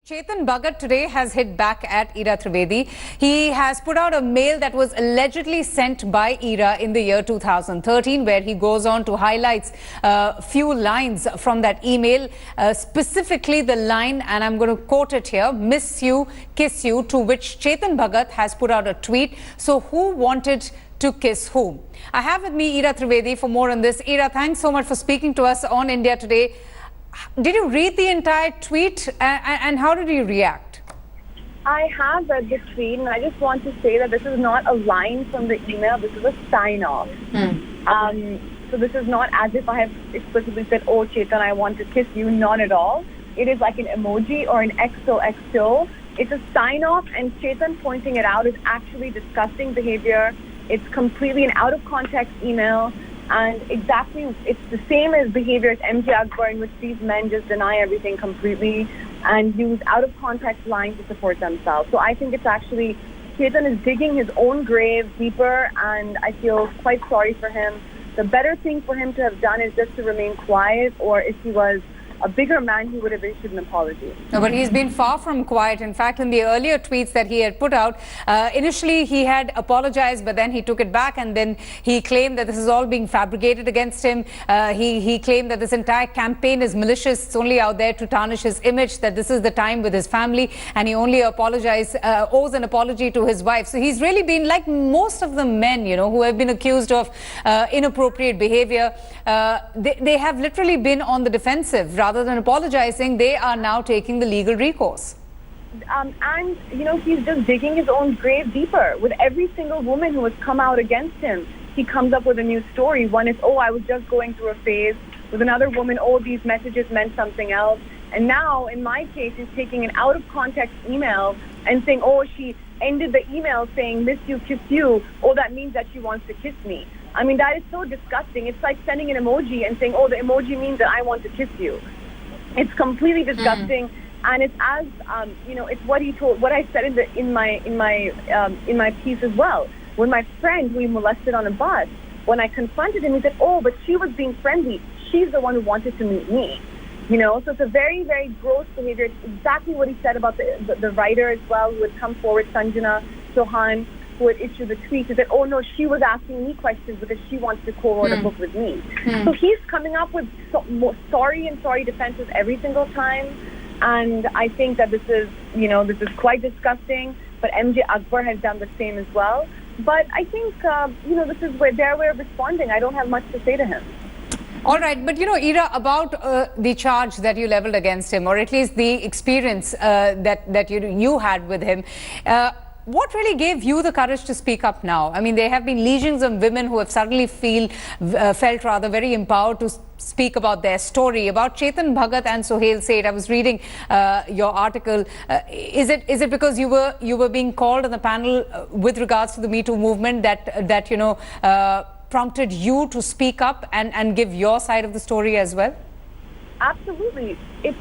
Chetan Bhagat today has hit back at Ira Trivedi. He has put out a mail that was allegedly sent by Ira in the year 2013, where he goes on to highlight a few lines from that email, specifically the line, and I'm going to quote it here, "Miss you, kiss you," to which Chetan Bhagat has put out a tweet. So who wanted to kiss whom? I have with me Ira Trivedi for more on this. Ira, thanks so much for speaking to us on India Today. Did you read the entire tweet and how did you react? I have read the tweet, and I just want to say that this is not a line from the email. This is a sign-off. So this is not as if I have explicitly said, "Oh, Chetan, I want to kiss you." Not at all. It is like an emoji or an XOXO. It's a sign-off, and Chetan pointing it out is actually disgusting behavior. It's completely an out-of-context email. And exactly, it's the same as behavior as MJ Akbar, in which these men just deny everything completely and use out-of-context lines to support themselves. So I think it's actually, Chetan is digging his own grave deeper, and I feel quite sorry for him. The better thing for him to have done is just to remain quiet, or if he was a bigger man, he would have issued an apology. No, but he's been far from quiet. In fact, in the earlier tweets that he had put out, initially he had apologized, but then he took it back, and then he claimed that this is all being fabricated against him. He claimed that this entire campaign is malicious. It's only out there to tarnish his image, that this is the time with his family, and he only owes an apology to his wife. So he's really been like most of the men, who have been accused of inappropriate behavior. They have literally been on the defensive. Rather than apologizing, they are now taking the legal recourse. And he's just digging his own grave deeper. With every single woman who has come out against him, he comes up with a new story. One is, "Oh, I was just going through a phase." With another woman, "Oh, these messages meant something else." And now, in my case, he's taking an out-of-context email and saying, "Oh, she ended the email saying, 'Miss you, kiss you.' Oh, that means that she wants to kiss me." I mean, that is so disgusting. It's like sending an emoji and saying, "Oh, the emoji means that I want to kiss you." It's completely disgusting, and it's as it's what he told, what I said in my piece as well. When my friend who he molested on a bus, when I confronted him, he said, "Oh, but she was being friendly. She's the one who wanted to meet me." So it's a very, very gross behavior. It's exactly what he said about the writer as well, who had come forward, Sanjana Chauhan, who had issued the tweet. He said, "Oh no, she was asking me questions because she wants to co-write a book with me." So he's coming up with sorry defenses every single time, and I think that this is quite disgusting. But MJ Akbar has done the same as well. But I think this is their way of responding. I don't have much to say to him. All right, but Ira, about the charge that you leveled against him, or at least the experience that you had with him. What really gave you the courage to speak up now? I mean, there have been legions of women who have suddenly felt very empowered to speak about their story. About Chetan Bhagat and Sohail Seth, I was reading your article. Is it because you were being called on the panel with regards to the Me Too movement that prompted you to speak up and give your side of the story as well? Absolutely.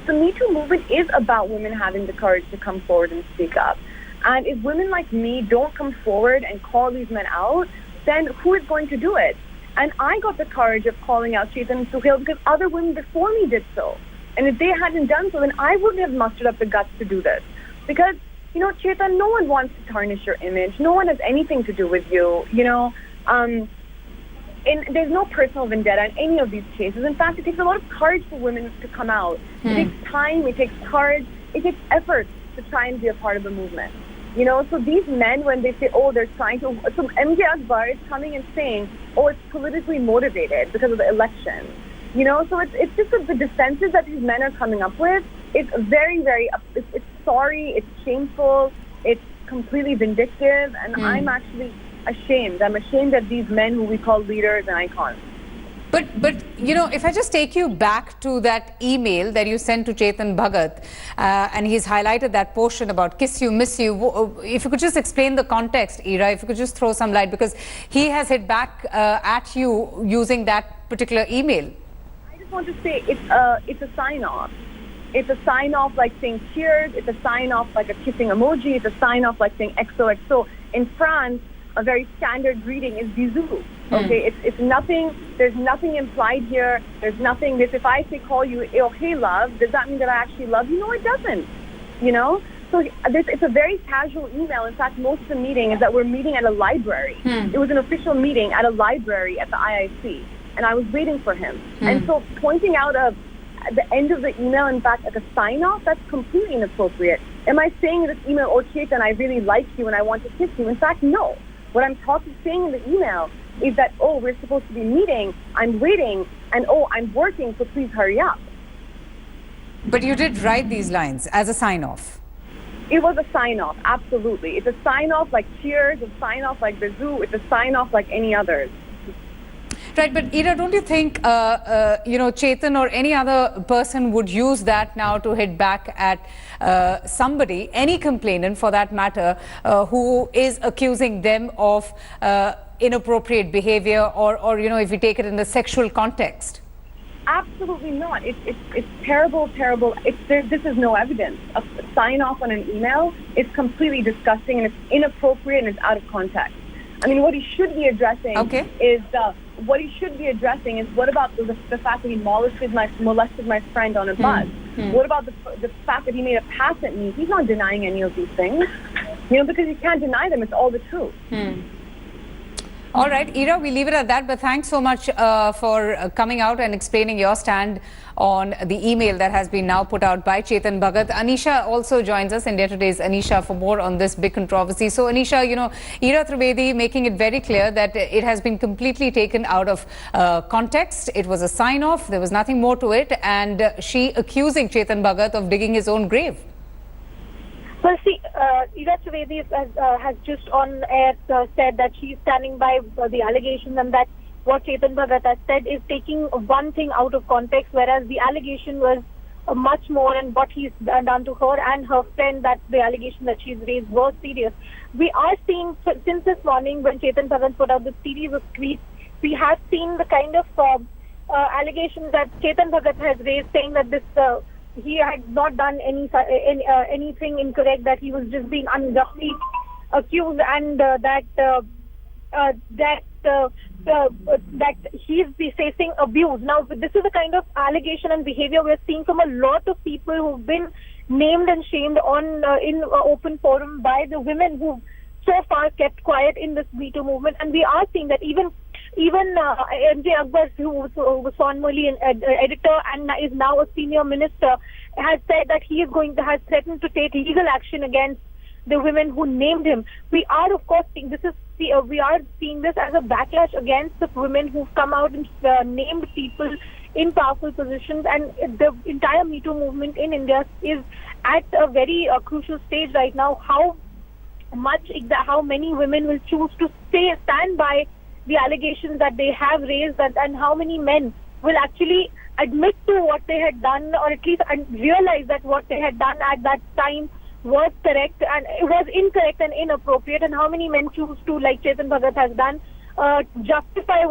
The Me Too movement is about women having the courage to come forward and speak up. And if women like me don't come forward and call these men out, then who is going to do it? And I got the courage of calling out Chetan and Sohail because other women before me did so. And if they hadn't done so, then I wouldn't have mustered up the guts to do this. Because, Chetan, no one wants to tarnish your image. No one has anything to do with you, And there's no personal vendetta in any of these cases. In fact, it takes a lot of courage for women to come out. It takes time, it takes courage, it takes effort to try and be a part of the movement. So these men, when they say, "Oh, they're trying to," so MJ Akbar is coming and saying, "Oh, it's politically motivated because of the election." So it's just the defenses that these men are coming up with. It's very, very, it's sorry, it's shameful, it's completely vindictive, and I'm actually ashamed. I'm ashamed of these men who we call leaders and icons. But if I just take you back to that email that you sent to Chetan Bhagat, and he's highlighted that portion about kiss you, miss you, if you could just explain the context, Ira, if you could just throw some light, because he has hit back at you using that particular email. I just want to say it's a sign-off. It's a sign-off like saying cheers. It's a sign-off like a kissing emoji. It's a sign-off like saying XOXO. In France, a very standard greeting is bisous. Okay, it's nothing. There's nothing implied here. There's nothing. If I say call you, oh hey love, does that mean that I actually love you? No, it doesn't. you know? So it's a very casual email. In fact, most of the meeting is that we're meeting at a library. It was an official meeting at a library at the IIC, and I was waiting for him. And so pointing out at the end of the email, in fact, like a sign-off, that's completely inappropriate. Am I saying in this email, oh, Chetan, I really like you and I want to kiss you? In fact, no. What I'm saying in the email is that, oh, we're supposed to be meeting, I'm waiting, and oh, I'm working, so please hurry up. But you did write these lines as a sign-off. It was a sign-off, absolutely. It's a sign-off like cheers, it's a sign-off like the zoo, it's a sign-off like any others. Right, but Ira, don't you think, Chetan or any other person would use that now to hit back at somebody, any complainant for that matter, who is accusing them of inappropriate behavior or, if you take it in the sexual context? Absolutely not. It's terrible, terrible. This is no evidence. A sign off on an email is completely disgusting and it's inappropriate and it's out of context. I mean, what he should be addressing is what about the fact that he molested my friend on a bus? What about the fact that he made a pass at me? He's not denying any of these things, because he can't deny them. It's all the truth. All right, Ira, we leave it at that. But thanks so much for coming out and explaining your stand on the email that has been now put out by Chetan Bhagat. Anisha also joins us, India Today's Anisha, for more on this big controversy. So, Anisha, Ira Trivedi making it very clear that it has been completely taken out of context. It was a sign-off. There was nothing more to it. And she accusing Chetan Bhagat of digging his own grave. Well, see, Ira Trivedi has just on air said that she's standing by the allegations and that what Chetan Bhagat has said is taking one thing out of context, whereas the allegation was much more, and what he's done to her and her friend, that the allegation that she's raised was serious. We are seeing, since this morning when Chetan Bhagat put out the series of tweets, we have seen the kind of allegations that Chetan Bhagat has raised, saying that this he had not done anything incorrect, that he was just being unjustly accused, and that he's facing abuse. Now, this is the kind of allegation and behavior we're seeing from a lot of people who've been named and shamed in open forum by the women who so far kept quiet in this Me Too movement. And we are seeing that even MJ Akbar, who was formerly an editor and is now a senior minister, has said that has threatened to take legal action against the women who named him. We are, of course, seeing this as a backlash against the women who've come out and named people in powerful positions, and the entire Me Too movement in India is at a very crucial stage right now. How many women will choose to stand by the allegations that they have raised, and how many men will actually admit to what they had done, or at least realize that what they had done at that time was correct and it was incorrect and inappropriate, and how many men choose to, like Chetan Bhagat has done, justify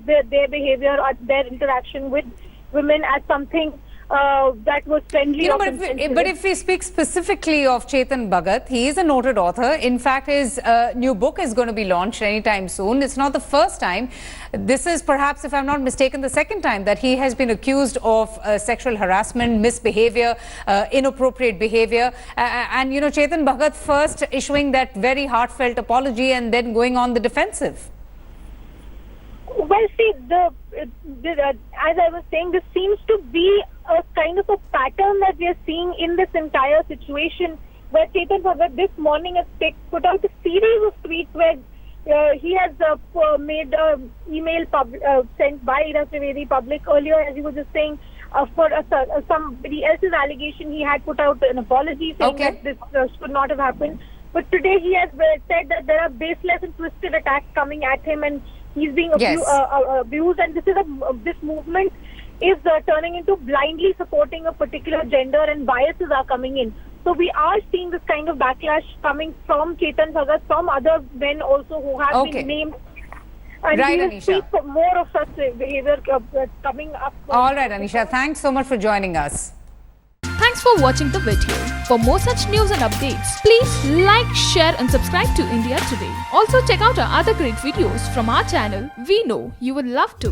their behavior or their interaction with women as something that was friendly. But if we speak specifically of Chetan Bhagat, he is a noted author. In fact, his new book is going to be launched anytime soon. It's not the first time. This is perhaps, if I'm not mistaken, the second time that he has been accused of sexual harassment, misbehavior, inappropriate behavior. And, Chetan Bhagat first issuing that very heartfelt apology and then going on the defensive. Well, see, as I was saying, this seems to be a kind of a pattern that we are seeing in this entire situation, where Chetan Bhagat this morning has put out a series of tweets where he has made an email sent by Ira Trivedi public earlier, as you were just saying, for somebody else's allegation. He had put out an apology saying that this should not have happened. But today he has said that there are baseless and twisted attacks coming at him, and he's being abused, and this movement is turning into blindly supporting a particular gender, and biases are coming in. So we are seeing this kind of backlash coming from Chetan Bhagat, from other men also who have been named. And we will see more of such behavior coming up. All right, Anisha, thanks so much for joining us. Thanks for watching the video. For more such news and updates, please like, share and subscribe to India Today. Also check out our other great videos from our channel. We know you will love to.